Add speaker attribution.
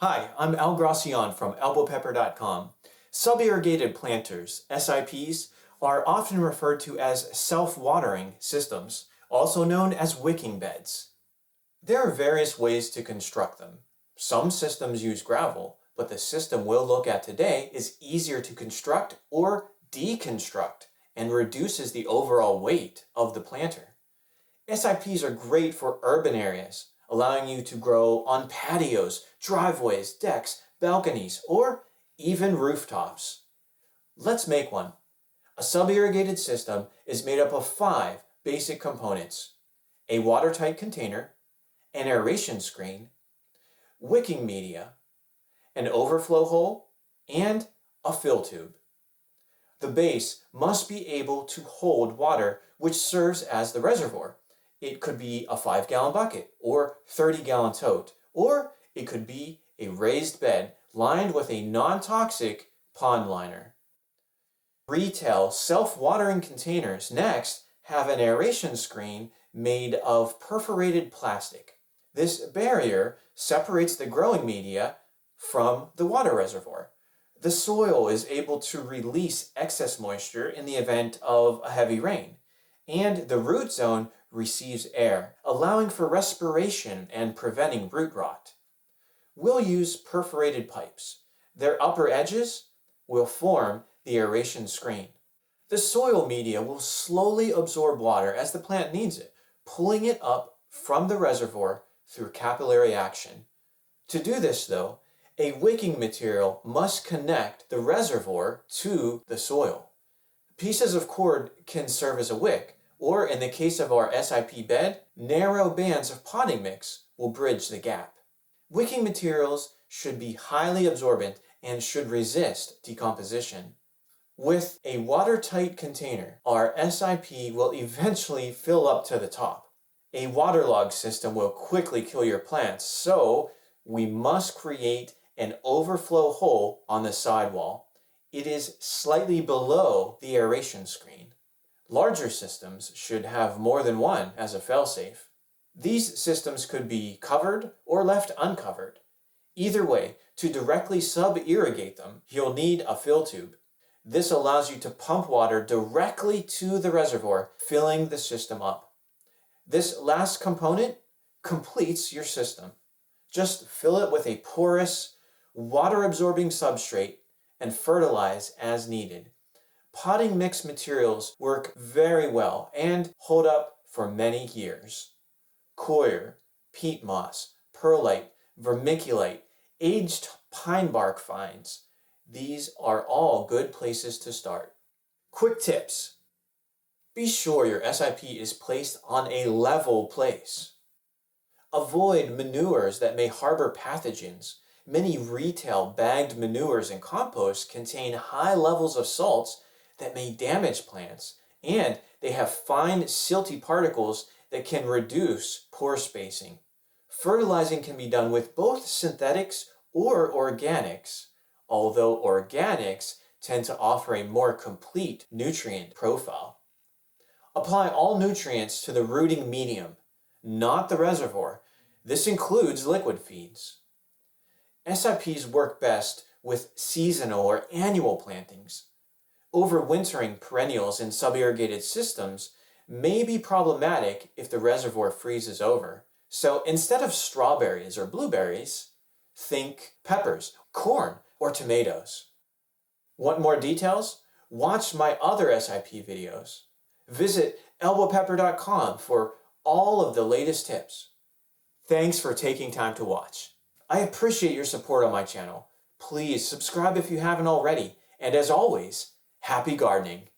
Speaker 1: Hi, I'm Al Gracian from Albopepper.com. Sub-irrigated planters, SIPs, are often referred to as self-watering systems, also known as wicking beds. There are various ways to construct them. Some systems use gravel, but the system we'll look at today is easier to construct or deconstruct and reduces the overall weight of the planter. SIPs are great for urban areas, allowing you to grow on patios, driveways, decks, balconies, or even rooftops. Let's make one. A sub-irrigated system is made up of 5 basic components: a watertight container, an aeration screen, wicking media, an overflow hole, and a fill tube. The base must be able to hold water, which serves as the reservoir. It could be a 5-gallon bucket or 30-gallon tote, or it could be a raised bed lined with a non-toxic pond liner. Retail self-watering containers next have an aeration screen made of perforated plastic. This barrier separates the growing media from the water reservoir. The soil is able to release excess moisture in the event of a heavy rain, and the root zone receives air, allowing for respiration and preventing root rot. We'll use perforated pipes. Their upper edges will form the aeration screen. The soil media will slowly absorb water as the plant needs it, pulling it up from the reservoir through capillary action. To do this, though, a wicking material must connect the reservoir to the soil. Pieces of cord can serve as a wick, or in the case of our SIP bed, narrow bands of potting mix will bridge the gap. Wicking materials should be highly absorbent and should resist decomposition. With a watertight container, our SIP will eventually fill up to the top. A waterlogged system will quickly kill your plants, so we must create an overflow hole on the sidewall. It is slightly below the aeration screen. Larger systems should have more than one as a failsafe. These systems could be covered or left uncovered. Either way, to directly sub-irrigate them, you'll need a fill tube. This allows you to pump water directly to the reservoir, filling the system up. This last component completes your system. Just fill it with a porous, water-absorbing substrate and fertilize as needed. Potting mix materials work very well and hold up for many years. Coir, peat moss, perlite, vermiculite, aged pine bark fines. These are all good places to start. Quick tips. Be sure your SIP is placed on a level place. Avoid manures that may harbor pathogens. Many retail bagged manures and compost contain high levels of salts that may damage plants, and they have fine silty particles that can reduce pore spacing. Fertilizing can be done with both synthetics or organics, although organics tend to offer a more complete nutrient profile. Apply all nutrients to the rooting medium, not the reservoir. This includes liquid feeds. SIPs work best with seasonal or annual plantings. Overwintering perennials in sub-irrigated systems may be problematic if the reservoir freezes over. So instead of strawberries or blueberries, think peppers, corn, or tomatoes. Want more details? Watch my other SIP videos. Visit albopepper.com for all of the latest tips. Thanks for taking time to watch. I appreciate your support on my channel. Please subscribe if you haven't already. And as always, happy gardening.